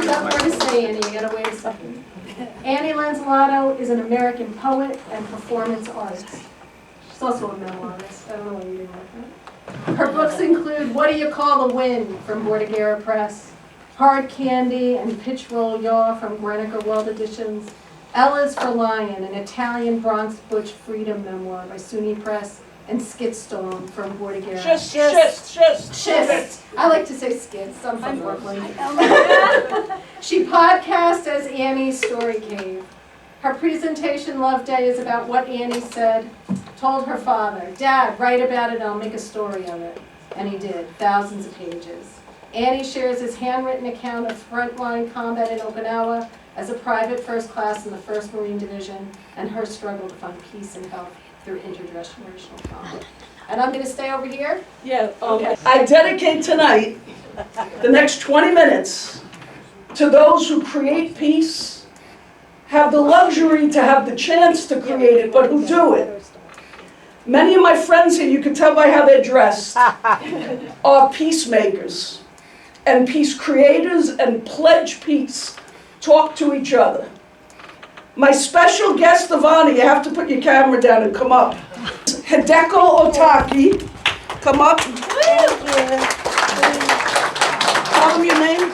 got more to say, Annie. You gotta wait a second. Annie Lanzillotto is an American poet and performance artist. She's also a memoirist. I don't know why you didn't like that. Her books include What Do You Call the Wind from Bordighera Press, Hard Candy and Pitch Roll Yaw from Guernica World Editions, Ella's for Lion, an Italian Bronx Butch freedom memoir by CUNY Press, and Skitstorm from Bordighera. Schist. I like to say skits. I'm from Brooklyn. She podcasts as Annie's Story Cave. Her presentation, Love Day, is about what Annie said, told her father, Dad, write about it, I'll make a story of it. And he did, thousands of pages. Annie shares his handwritten account of frontline combat in Okinawa as a private first class in the 1st Marine Division and her struggle to find peace and health through intergenerational trauma. And I'm going to stay over here. Yeah, okay. I dedicate tonight, the next 20 minutes, to those who create peace, have the luxury to have the chance to create it, but who do it. Many of my friends here, you can tell by how they're dressed, are peacemakers and peace creators and pledge peace, talk to each other. My special guest of honor, you have to put your camera down and come up. Hideko Otaki, come up. Thank you. Tell them your name.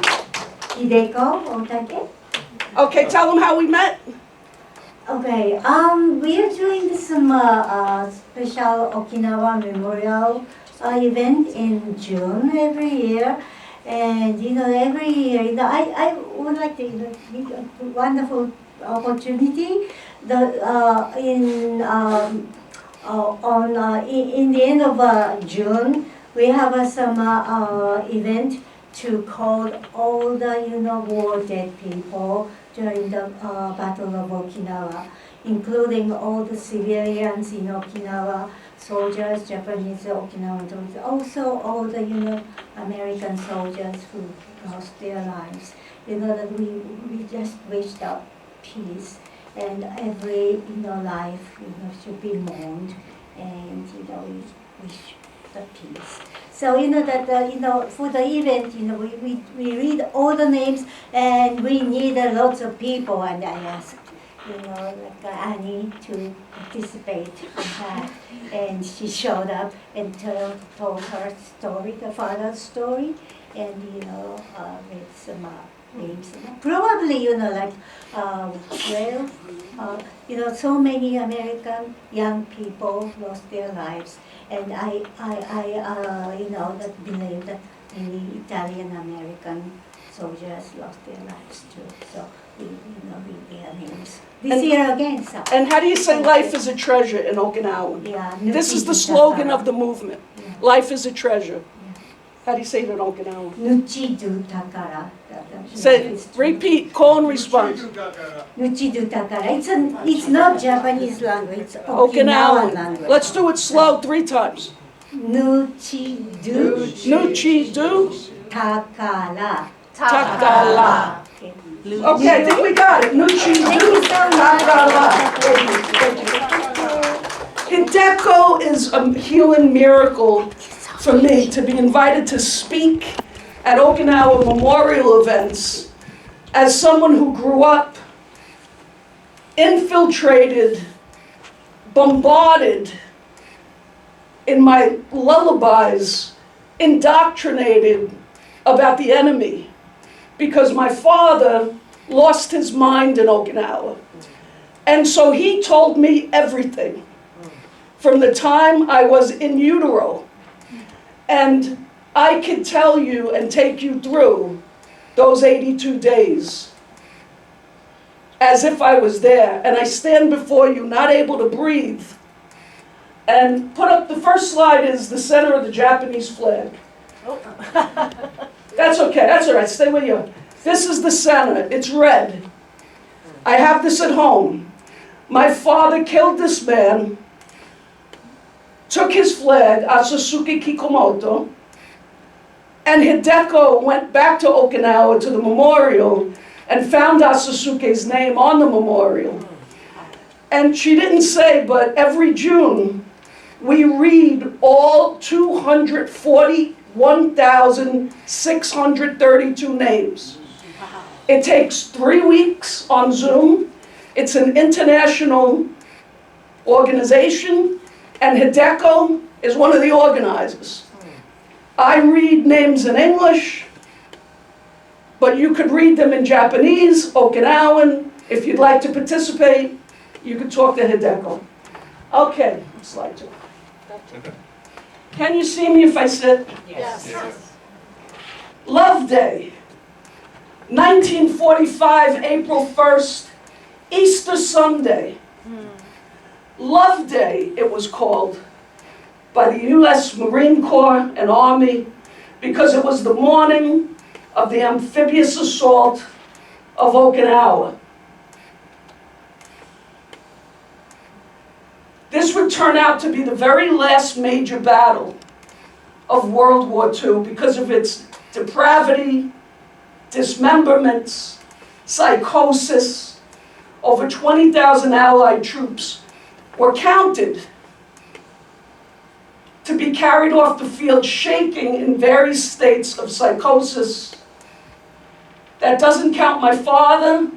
Hideko Otaki. Okay, tell them how we met. Okay, we are doing some special Okinawa Memorial event in June every year. And, every year, I would like to, give a wonderful opportunity. In the end of June, we have some event to call all the, war dead people during the Battle of Okinawa, including all the civilians in Okinawa, soldiers, Japanese Okinawan soldiers, also all the, American soldiers who lost their lives. That we just wished out peace, and every, life, should be mourned, and, we wish the peace. So, that, for the event, we read all the names, and we need lots of people, and I asked, Annie to participate in that. And she showed up and told her story, the father's story, and, read some names. Probably, 12, so many American young people lost their lives. And I that believe that many Italian-American soldiers lost their lives too. So we, read their names. This year again, so. And how do you say life is a treasure in Okinawan? Yeah, this is the slogan of the movement. Yeah. Life is a treasure. Yeah. How do you say it in Okinawan? Nuchidu takara. Say, repeat, call and response. Nuchidu takara. It's not Japanese language, it's Okinawan language. Let's do it slow 3 times. Nuchidu. Nuchidu. Takara. Takara. Okay, I think we got it. Nuchidu. Thank you so much. Hideko is a healing miracle for me to be invited to speak at Okinawa memorial events as someone who grew up infiltrated, bombarded, in my lullabies, indoctrinated about the enemy, because my father lost his mind in Okinawa. And so he told me everything from the time I was in utero. And I can tell you and take you through those 82 days as if I was there. And I stand before you not able to breathe. And put up, the first slide is the center of the Japanese flag. Oh. That's okay, that's all right, stay where you are. This is the center, it's red. I have this at home. My father killed this man, took his flag, Asasuke Kikumoto, and Hideko went back to Okinawa to the memorial and found Asasuke's name on the memorial. And she didn't say, but every June, we read all 241,632 names. It takes 3 weeks on Zoom. It's an international organization, and Hideko is one of the organizers. I read names in English, but you could read them in Japanese, Okinawan. If you'd like to participate, you could talk to Hideko. Okay, slide 2. Can you see me if I sit? Yes. Love Day, 1945, April 1st, Easter Sunday. Love Day, it was called by the U.S. Marine Corps and Army because it was the morning of the amphibious assault of Okinawa. This would turn out to be the very last major battle of World War II because of its depravity, dismemberments, psychosis. Over 20,000 Allied troops were counted to be carried off the field shaking in various states of psychosis. That doesn't count my father.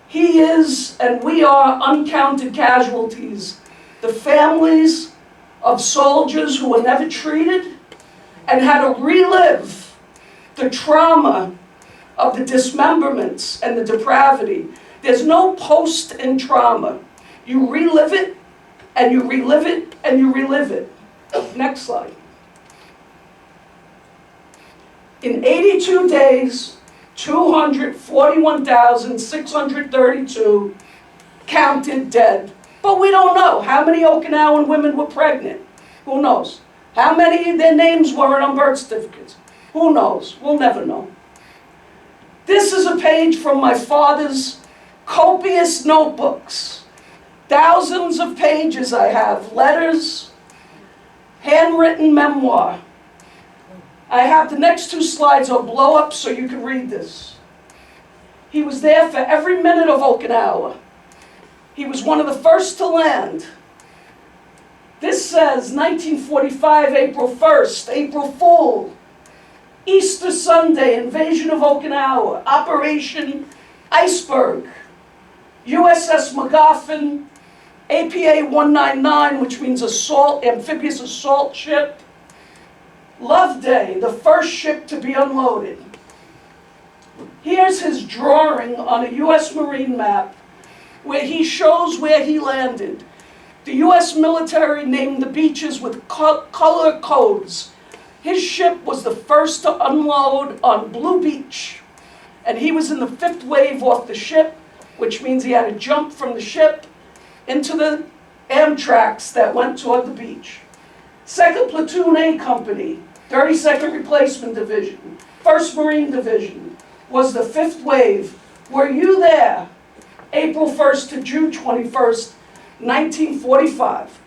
He is, and we are, uncounted casualties. The families of soldiers who were never treated and had to relive the trauma of the dismemberments and the depravity. There's no post in trauma. You relive it, and you relive it, and you relive it. Next slide. In 82 days, 241,632 counted dead. But we don't know how many Okinawan women were pregnant. Who knows? How many of their names weren't on birth certificates? Who knows? We'll never know. This is a page from my father's copious notebooks. Thousands of pages I have, letters, handwritten memoir. I have the next 2 slides will blow up so you can read this. He was there for every minute of Okinawa. He was one of the first to land. This says 1945, April 1st, April Fool, Easter Sunday, invasion of Okinawa, Operation Iceberg, USS MacGuffin, APA 199, which means assault, amphibious assault ship. Love Day, the first ship to be unloaded. Here's his drawing on a U.S. Marine map where he shows where he landed. The U.S. military named the beaches with color codes. His ship was the first to unload on Blue Beach, and he was in the 5th wave off the ship, which means he had to jump from the ship into the Amtraks that went toward the beach. 2nd Platoon A Company, 32nd Replacement Division, 1st Marine Division, was the 5th wave. Were you there? April 1st to June 21st, 1945.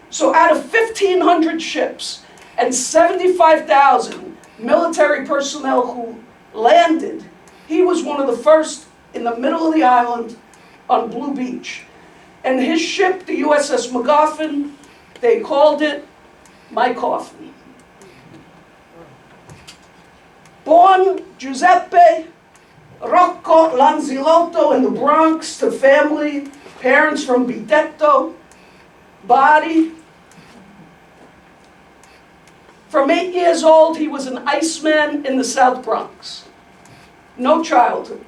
So out of 1,500 ships and 75,000 military personnel who landed, he was one of the first in the middle of the island on Blue Beach. And his ship, the USS MacGuffin, they called it My Coffin. Born Giuseppe Rocco Lanzillotto in the Bronx to family, parents from Bitetto, Bari. From 8 years old, he was an iceman in the South Bronx. No childhood.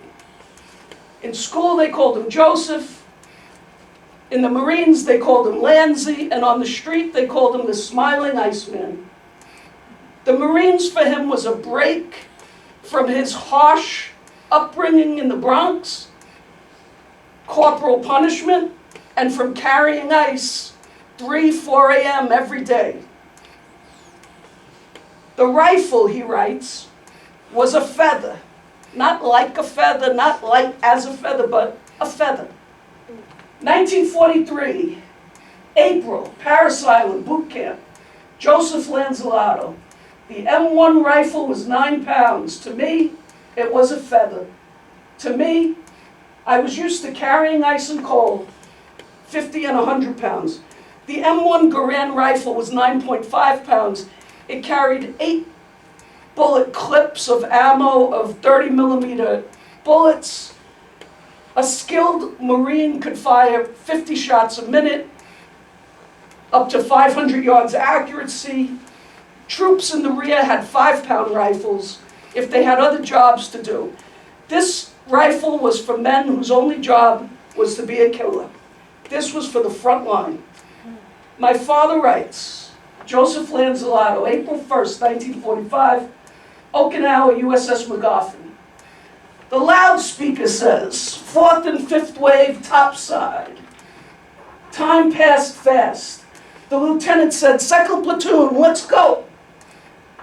In school, they called him Joseph. In the Marines, they called him Lanzy. And on the street, they called him the Smiling Iceman. The Marines for him was a break from his harsh upbringing in the Bronx, corporal punishment, and from carrying ice 3, 4 a.m. every day. The rifle, he writes, was a feather. Not like a feather, not like as a feather, but a feather. 1943, April, Paris Island, boot camp, Joseph Lonzilloto. The M1 rifle was 9 pounds. To me, it was a feather. To me, I was used to carrying ice and coal, 50 and 100 pounds. The M1 Garand rifle was 9.5 pounds. It carried 8 bullet clips of ammo of 30 millimeter bullets. A skilled Marine could fire 50 shots a minute, up to 500 yards accuracy. Troops in the rear had 5-pound rifles if they had other jobs to do. This rifle was for men whose only job was to be a killer. This was for the front line. My father writes, Joseph Lanzillotto, April 1st, 1945, Okinawa, USS MacGuffin. The loudspeaker says, 4th and 5th wave topside. Time passed fast. The lieutenant said, 2nd platoon, let's go.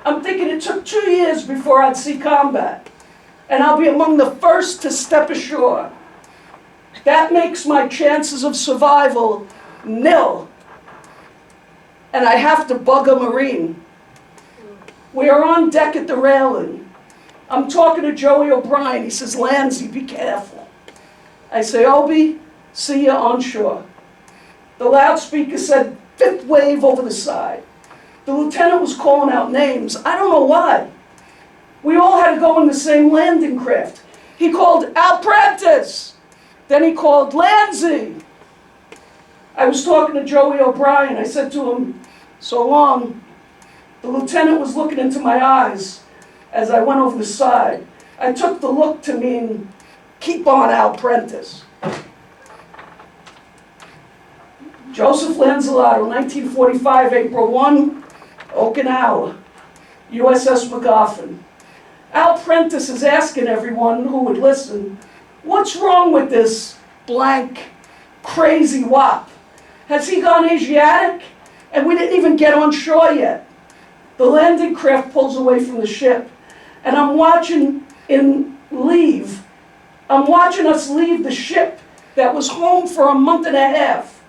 I'm thinking it took 2 years before I'd see combat, and I'll be among the first to step ashore. That makes my chances of survival nil. And I have to bug a Marine. We are on deck at the railing. I'm talking to Joey O'Brien. He says, Lanzy, be careful. I say, Obi, see you on shore. The loudspeaker said, 5th wave over the side. The lieutenant was calling out names. I don't know why. We all had to go in the same landing craft. He called Al Prentice. Then he called Lanzy. I was talking to Joey O'Brien. I said to him, so long. The lieutenant was looking into my eyes as I went over the side. I took the look to mean, keep on, Al Prentice. Joseph Lanzillotto, 1945, April 1, Okinawa, USS MacGuffin. Al Prentice is asking everyone who would listen, what's wrong with this blank, crazy wop? Has he gone Asiatic? And we didn't even get on shore yet. The landing craft pulls away from the ship, and I'm watching us leave the ship that was home for a month and a half.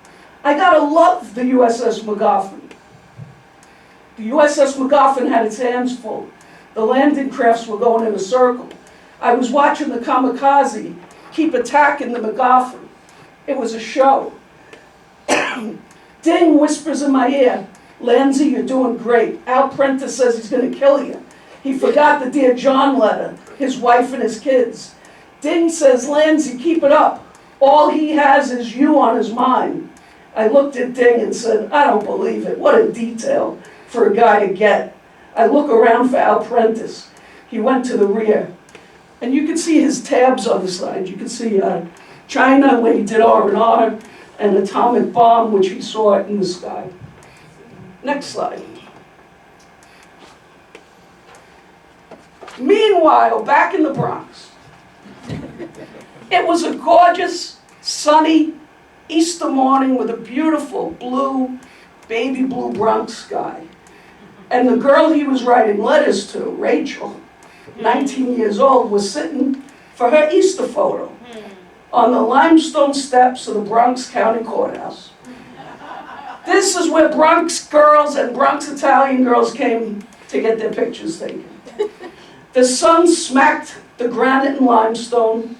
I gotta love the USS MacGuffin. The USS MacGuffin had its hands full. The landing crafts were going in a circle. I was watching the kamikaze keep attacking the MacGuffin. It was a show. Ding whispers in my ear, Lanzy, you're doing great. Al Prentice says he's going to kill you. He forgot the Dear John letter, his wife and his kids. Ding says, Lanzy, keep it up. All he has is you on his mind. I looked at Ding and said, I don't believe it. What a detail for a guy to get. I look around for Al Prentice. He went to the rear. And you can see his tabs on the side. You can see China, where he did R&R, and atomic bomb, which he saw in the sky. Next slide. Meanwhile, back in the Bronx, it was a gorgeous, sunny Easter morning with a beautiful blue, baby blue Bronx sky. And the girl he was writing letters to, Rachel, 19 years old, was sitting for her Easter photo on the limestone steps of the Bronx County Courthouse. This is where Bronx girls and Bronx Italian girls came to get their pictures taken. The sun smacked the granite and limestone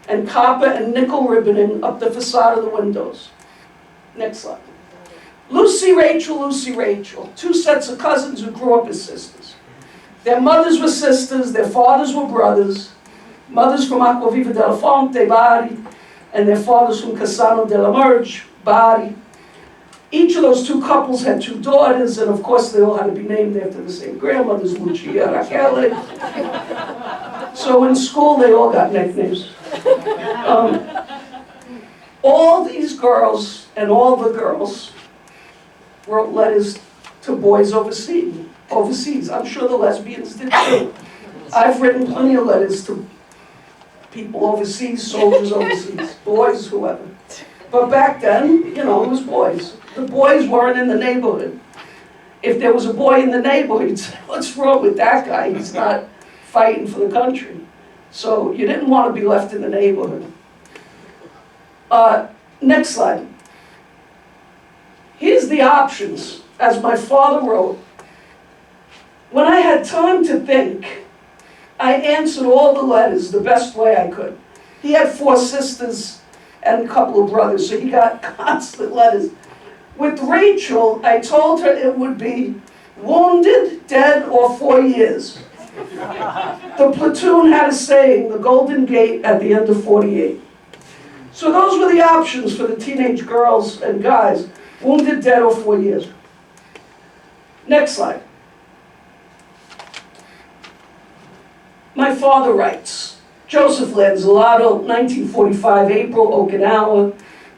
and copper and nickel ribboning up the facade of the windows. Next slide. Lucy Rachel, two sets of cousins who grew up as sisters. Their mothers were sisters, their fathers were brothers. Mothers from Acquaviva della Fonte, Bari, and their fathers from Cassano della Merge, Bari. Each of those two couples had two daughters, and of course they all had to be named after the same grandmothers, Lucia and Raquel. So in school they all got nicknames. All these girls and all the girls wrote letters to boys overseas. I'm sure the lesbians did too. I've written plenty of letters to people overseas, soldiers overseas, boys, whoever. But back then, it was boys. The boys weren't in the neighborhood. If there was a boy in the neighborhood, you'd say, what's wrong with that guy? He's not fighting for the country. So you didn't want to be left in the neighborhood. Next slide. Here's the options, as my father wrote. When I had time to think, I answered all the letters the best way I could. He had 4 sisters and a couple of brothers, so he got constant letters. With Rachel, I told her it would be wounded, dead, or 4 years. The platoon had a saying, the Golden Gate at the end of 48. So those were the options for the teenage girls and guys, wounded, dead, or 4 years. Next slide. My father writes, Joseph Lonzilloto, 1945, April, Okinawa,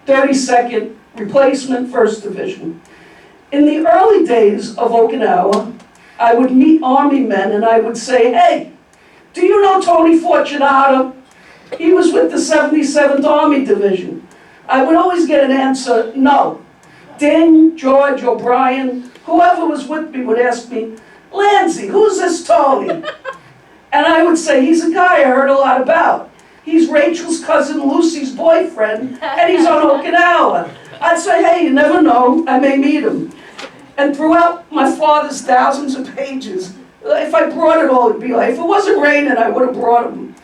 32nd Replacement, 1st Division. In the early days of Okinawa, I would meet army men and I would say, hey, do you know Tony Fortunato? He was with the 77th Army Division. I would always get an answer, no. Ding, George, O'Brien, whoever was with me would ask me, Lanzy, who's this Tony? And I would say, he's a guy I heard a lot about. He's Rachel's cousin Lucy's boyfriend, and he's on Okinawa. I'd say, hey, you never know, I may meet him. And throughout my father's thousands of pages, if I brought it all, it'd be like, if it wasn't raining, I would have brought him.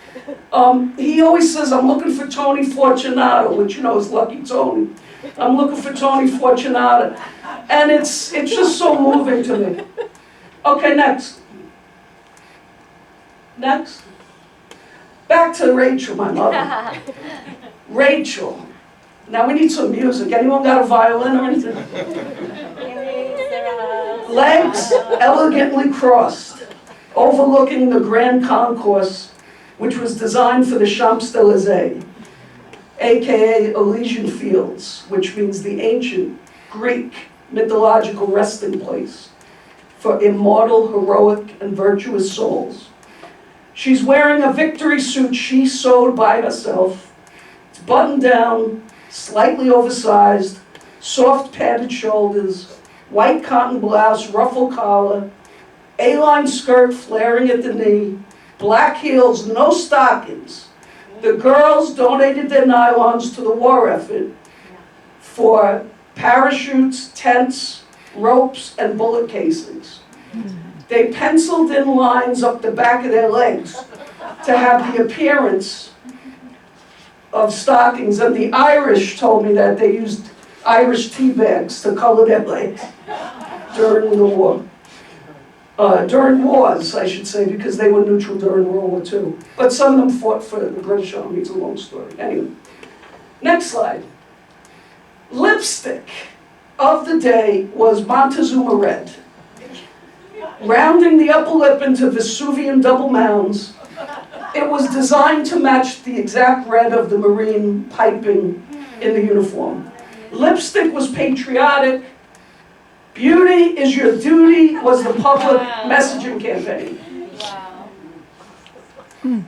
He always says, I'm looking for Tony Fortunato, which you know is Lucky Tony. I'm looking for Tony Fortunato. And it's just so moving to me. Okay, next. Next. Back to Rachel, my mother. Rachel. Now we need some music. Anyone got a violin or anything? Legs elegantly crossed, overlooking the Grand Concourse, which was designed for the Champs-Élysées, aka Elysian Fields, which means the ancient Greek mythological resting place for immortal, heroic, and virtuous souls. She's wearing a victory suit she sewed by herself. It's buttoned down, slightly oversized, soft padded shoulders, white cotton blouse, ruffle collar, A-line skirt flaring at the knee, black heels, no stockings. The girls donated their nylons to the war effort for parachutes, tents, ropes, and bullet casings. They penciled in lines up the back of their legs to have the appearance of stockings, and the Irish told me that they used Irish tea bags to color their legs during the war. During wars, I should say, because they were neutral during World War II. But some of them fought for the British Army. It's a long story. Anyway, next slide. Lipstick of the day was Montezuma Red. Rounding the upper lip into Vesuvian double mounds, it was designed to match the exact red of the Marine piping in the uniform. Lipstick was patriotic. Beauty is your duty was the public messaging campaign. Wow.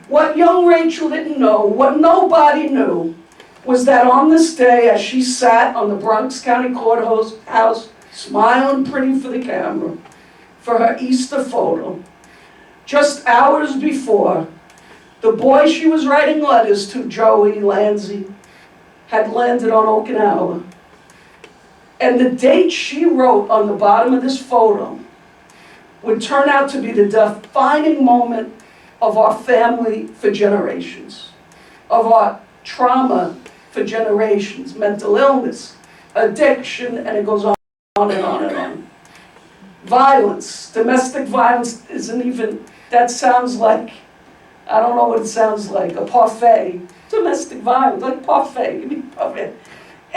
What young Rachel didn't know, what nobody knew, was that on this day, as she sat on the Bronx County Courthouse, smiling pretty for the camera, for her Easter photo, just hours before, the boy she was writing letters to, Joey Lanzy, had landed on Okinawa. And the date she wrote on the bottom of this photo would turn out to be the defining moment of our family for generations, of our trauma for generations, mental illness, addiction, and it goes on and on and on. Violence, domestic violence isn't even, that sounds like, I don't know what it sounds like, a parfait. Domestic violence, like parfait, give me parfait.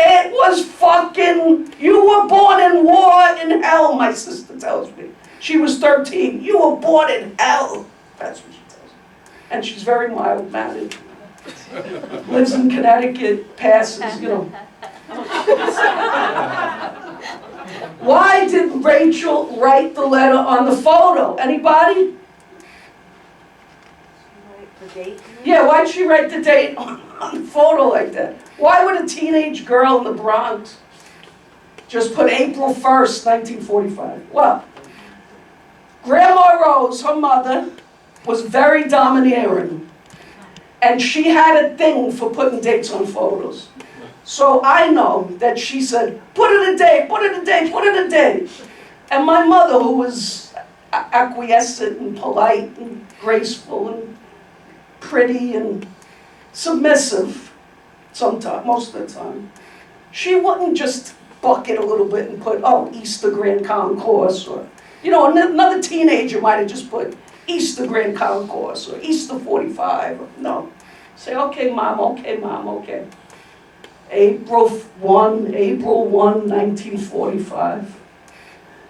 It was fucking, you were born in war in hell, my sister tells me. She was 13, you were born in hell. That's what she tells me. And she's very mild-mannered. Lives in Connecticut, passes, you know. Why did Rachel write the letter on the photo? Anybody? The date? Yeah, why'd she write the date on the photo like that? Why would a teenage girl in the Bronx just put April 1st, 1945? Well, Grandma Rose, her mother, was very domineering. And she had a thing for putting dates on photos. So I know that she said, put it a date, put it a date, put it a date. And my mother, who was acquiescent and polite and graceful and pretty and submissive, sometimes, most of the time, she wouldn't just bucket a little bit and put, oh, Easter Grand Concourse, or, you know, another teenager might have just put Easter Grand Concourse or Easter 45. No. Say, okay, Mom, okay. April 1, 1945.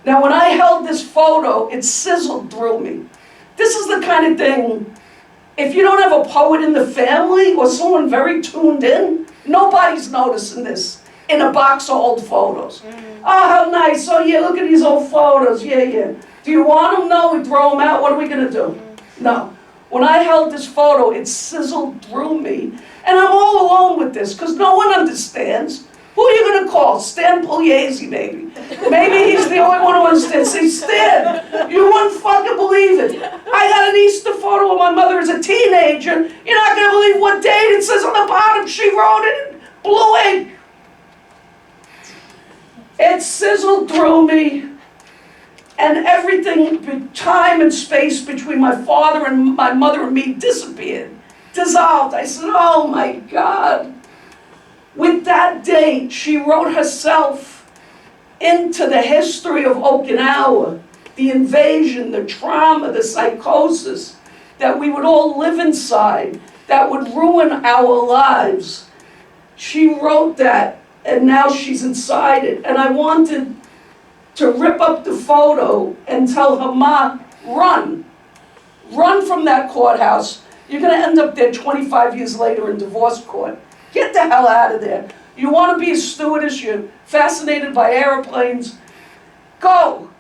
Now, when I held this photo, it sizzled through me. This is the kind of thing, if you don't have a poet in the family or someone very tuned in, nobody's noticing this in a box of old photos. Oh, how nice. Oh, yeah, look at these old photos. Yeah. Do you want them? No, we throw them out. What are we going to do? No. When I held this photo, it sizzled through me. And I'm all alone with this because no one understands. Who are you going to call? Stan Pugliese, maybe. Maybe he's the only one who understands. Say, Stan, you wouldn't fucking believe it. I got an Easter photo of my mother as a teenager. You're not going to believe what date it says on the bottom. She wrote it in blue ink. It sizzled through me. And everything, time and space between my father and my mother and me disappeared, dissolved. I said, oh my God. With that date, she wrote herself into the history of Okinawa, the invasion, the trauma, the psychosis that we would all live inside, that would ruin our lives. She wrote that, and now she's inside it. And I wanted to rip up the photo and tell her, Ma, run. Run from that courthouse. You're going to end up there 25 years later in divorce court. Get the hell out of there. You want to be a stewardess, you're fascinated by airplanes. Go.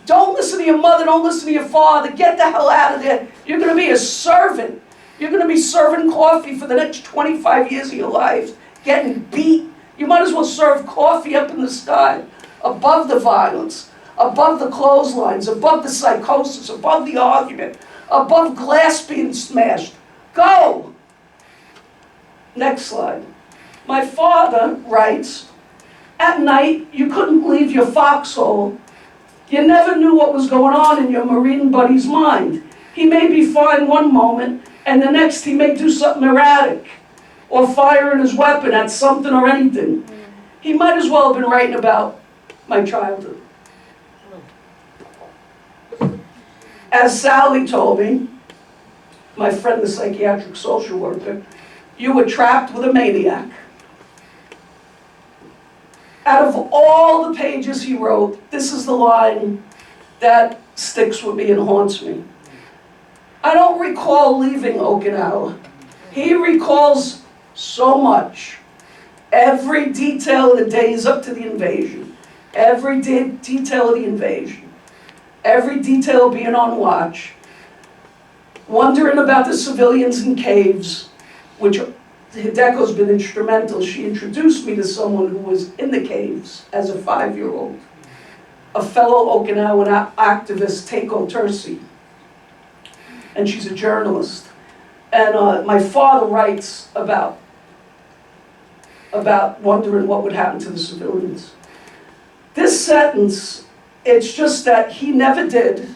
Don't listen to your mother, don't listen to your father. Get the hell out of there. You're going to be a servant. You're going to be serving coffee for the next 25 years of your life, getting beat. You might as well serve coffee up in the sky, above the violence, above the clotheslines, above the psychosis, above the argument, above glass being smashed. Go! Next slide. My father writes, at night you couldn't leave your foxhole. You never knew what was going on in your Marine buddy's mind. He may be fine one moment, and the next he may do something erratic, or firing his weapon at something or anything. He might as well have been writing about my childhood. As Sally told me, my friend, the psychiatric social worker, you were trapped with a maniac. Out of all the pages he wrote, this is the line that sticks with me and haunts me. I don't recall leaving Okinawa. He recalls so much. Every detail of the days up to the invasion. Every detail of the invasion. Every detail of being on watch. Wondering about the civilians in caves, which Hideko's been instrumental. She introduced me to someone who was in the caves as a 5-year-old. A fellow Okinawan activist, Teiko Tersi. And she's a journalist. And my father writes about wondering what would happen to the civilians. This sentence, it's just that he never did,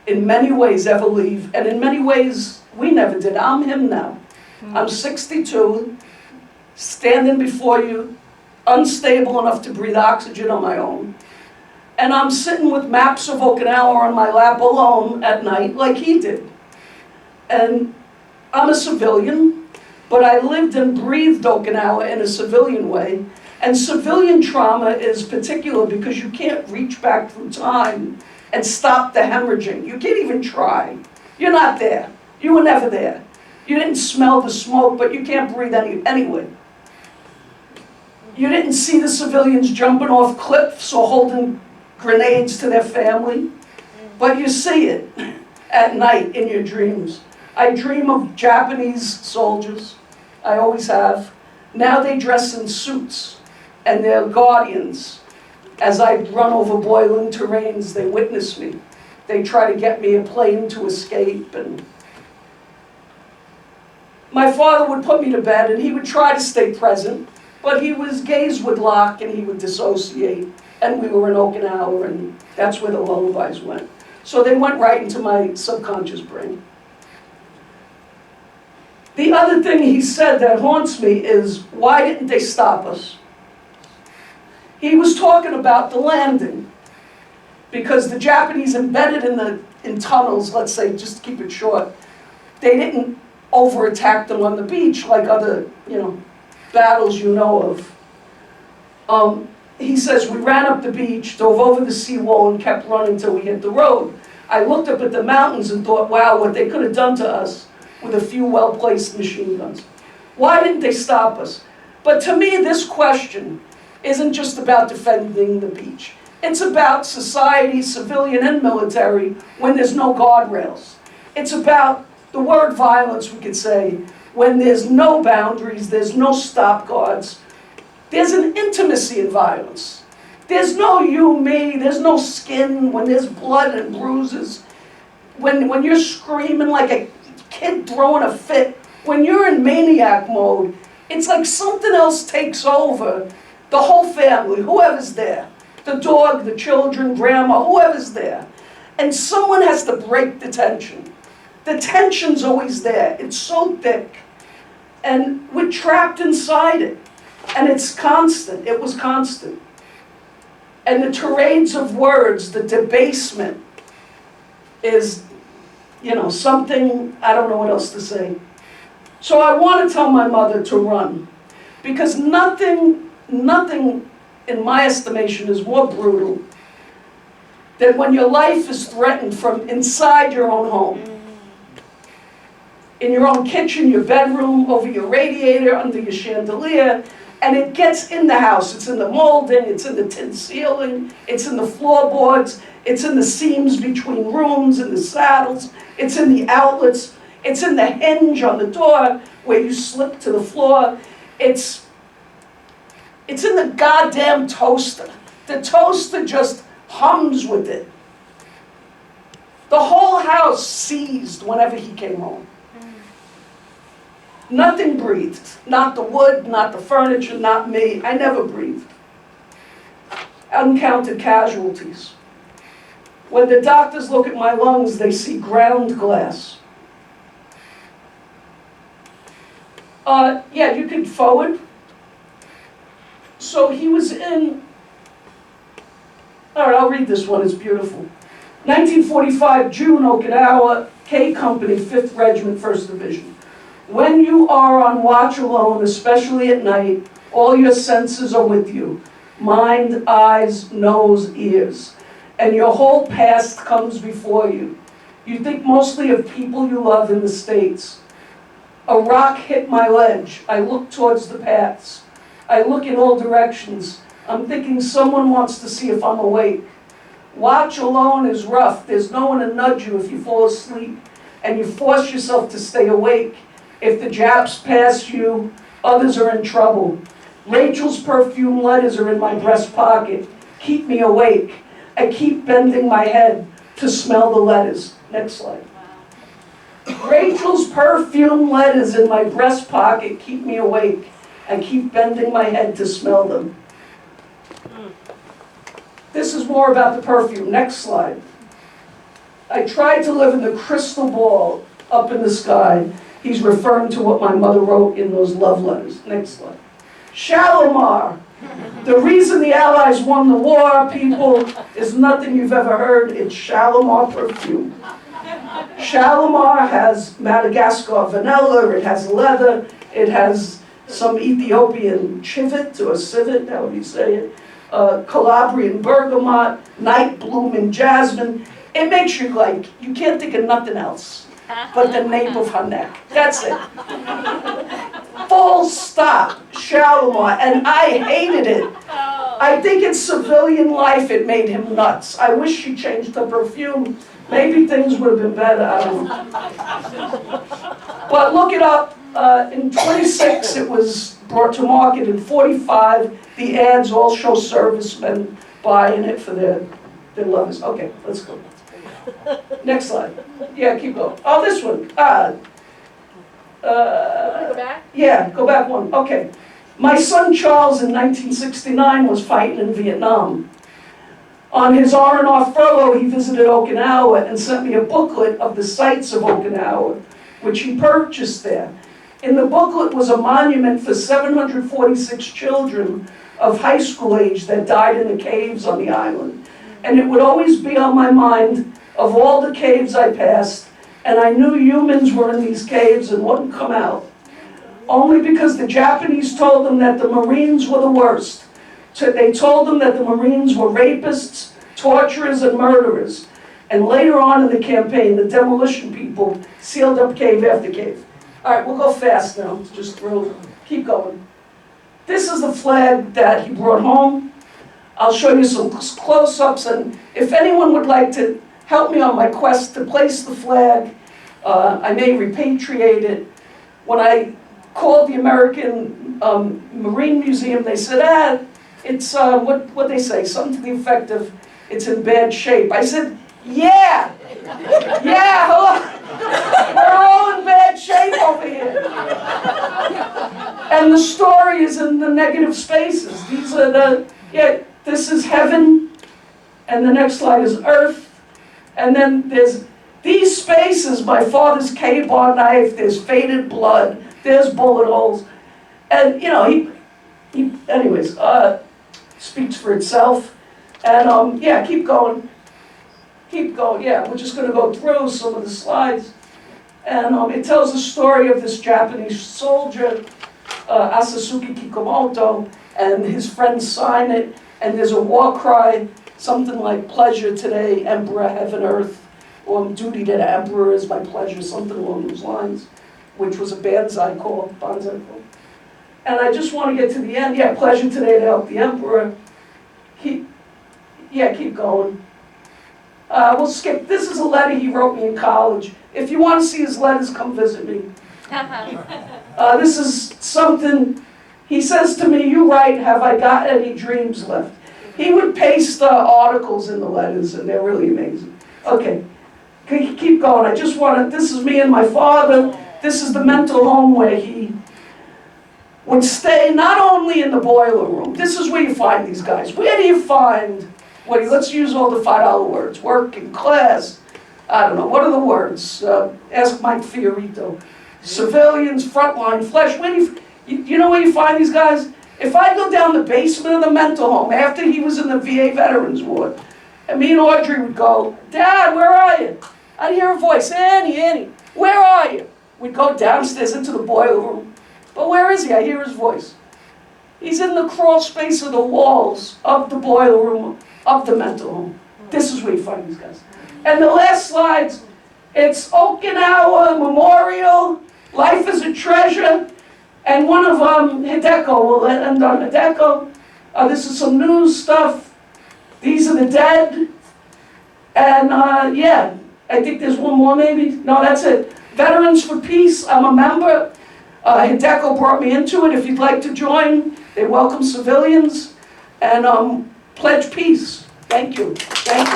in many ways, ever leave. And in many ways, we never did. I'm him now. I'm 62, standing before you, unstable enough to breathe oxygen on my own. And I'm sitting with maps of Okinawa on my lap alone at night, like he did. And I'm a civilian, but I lived and breathed Okinawa in a civilian way. And civilian trauma is particular because you can't reach back through time and stop the hemorrhaging. You can't even try. You're not there. You were never there. You didn't smell the smoke, but you can't breathe anyway. You didn't see the civilians jumping off cliffs or holding grenades to their family, but you see it at night in your dreams. I dream of Japanese soldiers. I always have. Now they dress in suits, and they're guardians. As I run over boiling terrains, they witness me. They try to get me a plane to escape. And my father would put me to bed, and he would try to stay present, but his gaze would lock, and he would dissociate. And we were in Okinawa, and that's where the lullabies went. So they went right into my subconscious brain. The other thing he said that haunts me is, why didn't they stop us? He was talking about the landing, because the Japanese embedded in the in tunnels, let's say, just to keep it short. They didn't over-attack them on the beach like other, battles you know of. He says, we ran up the beach, dove over the seawall, and kept running till we hit the road. I looked up at the mountains and thought, wow, what they could have done to us with a few well-placed machine guns. Why didn't they stop us? But to me, this question isn't just about defending the beach. It's about society, civilian and military, when there's no guardrails. It's about the word violence, we could say, when there's no boundaries, there's no stop guards. There's an intimacy in violence. There's no you, me, there's no skin, when there's blood and bruises. When you're screaming like a kid throwing a fit, when you're in maniac mode, it's like something else takes over the whole family, whoever's there. The dog, the children, grandma, whoever's there. And someone has to break the tension. The tension's always there. It's so thick. And we're trapped inside it. And it's constant. It was constant. And the tirades of words, the debasement is, something, I don't know what else to say. So I want to tell my mother to run. Because nothing in my estimation is more brutal than when your life is threatened from inside your own home. In your own kitchen, your bedroom, over your radiator, under your chandelier, and it gets in the house. It's in the molding, it's in the tin ceiling, it's in the floorboards, it's in the seams between rooms, in the saddles, it's in the outlets, it's in the hinge on the door where you slip to the floor. It's in the goddamn toaster. The toaster just hums with it. The whole house seized whenever he came home. Nothing breathed. Not the wood, not the furniture, not me. I never breathed. Uncounted casualties. When the doctors look at my lungs, they see ground glass. Yeah, you can forward. So he was in, all right, I'll read this one, it's beautiful. 1945, June, Okinawa, K Company, 5th Regiment, 1st Division. When you are on watch alone, especially at night, all your senses are with you. Mind, eyes, nose, ears. And your whole past comes before you. You think mostly of people you love in the States. A rock hit my ledge. I look towards the paths. I look in all directions. I'm thinking someone wants to see if I'm awake. Watch alone is rough. There's no one to nudge you if you fall asleep, and you force yourself to stay awake. If the Japs pass you, others are in trouble. Rachel's perfume letters are in my breast pocket. Keep me awake. I keep bending my head to smell the letters. Next slide. Rachel's perfume letters in my breast pocket keep me awake. I keep bending my head to smell them. This is more about the perfume. Next slide. I tried to live in the crystal ball up in the sky. He's referring to what my mother wrote in those love letters. Next slide. Shalimar. The reason the Allies won the war, people, is nothing you've ever heard. It's Shalimar perfume. Shalimar has Madagascar vanilla, it has leather, it has some Ethiopian chivet or civet, how would you say it? Calabrian bergamot, night bloom and jasmine. It makes you like, you can't think of nothing else but the nape of her neck. That's it. Full stop, Shalimar, and I hated it. I think in civilian life it made him nuts. I wish she changed her perfume. Maybe things would have been better, I don't know. But look it up. In 26, it was brought to market. In 45, the ads all show servicemen buying it for their lovers. Okay, let's go. Next slide. Yeah, keep going. Oh, this one. Go back? Yeah, go back one. Okay. My son Charles in 1969 was fighting in Vietnam. On his R&R furlough, he visited Okinawa and sent me a booklet of the sights of Okinawa, which he purchased there. In the booklet was a monument for 746 children of high school age that died in the caves on the island. And it would always be on my mind of all the caves I passed, and I knew humans were in these caves and wouldn't come out. Only because the Japanese told them that the Marines were the worst. So they told them that the Marines were rapists, torturers, and murderers. And later on in the campaign, the demolition people sealed up cave after cave. All right, we'll go fast now, just keep going. This is the flag that he brought home. I'll show you some close-ups, and if anyone would like to help me on my quest to place the flag, I may repatriate it. When I called the American Marine Museum, they said, it's, what they say, something to the effect of, it's in bad shape. I said, yeah, hello, we're all in bad shape over here. And the story is in the negative spaces. These are this is heaven, and the next slide is earth, and then there's these spaces, my father's K-bar knife, there's faded blood, there's bullet holes, and he anyways, speaks for itself, and yeah, keep going, yeah, we're just gonna go through some of the slides, and it tells the story of this Japanese soldier, Asasuke Kikumoto, and his friends sign it, and there's a war cry, something like pleasure today, emperor, heaven, earth, or duty to the emperor is my pleasure, something along those lines, which was a banzai call. And I just want to get to the end. Yeah, pleasure today to help the emperor. Keep going. We'll skip. This is a letter he wrote me in college. If you want to see his letters, come visit me. This is something, he says to me, you write, have I got any dreams left? He would paste articles in the letters, and they're really amazing. Okay, keep going. I just want to, this is me and my father. This is the mental home where he would stay, not only in the boiler room. This is where you find these guys. Where do you find, let's use all the $5 words. Working class, I don't know, what are the words? Ask Mike Fiorito. Civilians, frontline, flesh. Where do you know where you find these guys? If I go down the basement of the mental home after he was in the VA Veterans Ward, and me and Audrey would go, Dad, where are you? I'd hear a voice, Annie, where are you? We'd go downstairs into the boiler room. But where is he? I hear his voice. He's in the crawl space of the walls of the boiler room of the mental home. This is where you find these guys. And the last slides, it's Okinawa Memorial, Life is a Treasure, and one of Hideko, we'll end on Hideko. This is some news stuff. These are the dead. And yeah, I think there's one more maybe. No, that's it. Veterans for Peace, I'm a member. Hideko brought me into it. If you'd like to join, they welcome civilians and pledge peace. Thank you. Thank you.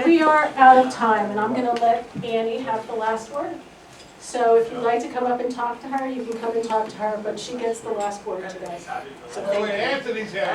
We are out of time, and I'm going to let Annie have the last word. So if you'd like to come up and talk to her, you can come and talk to her, but she gets the last word today. So thank you. Anthony's here.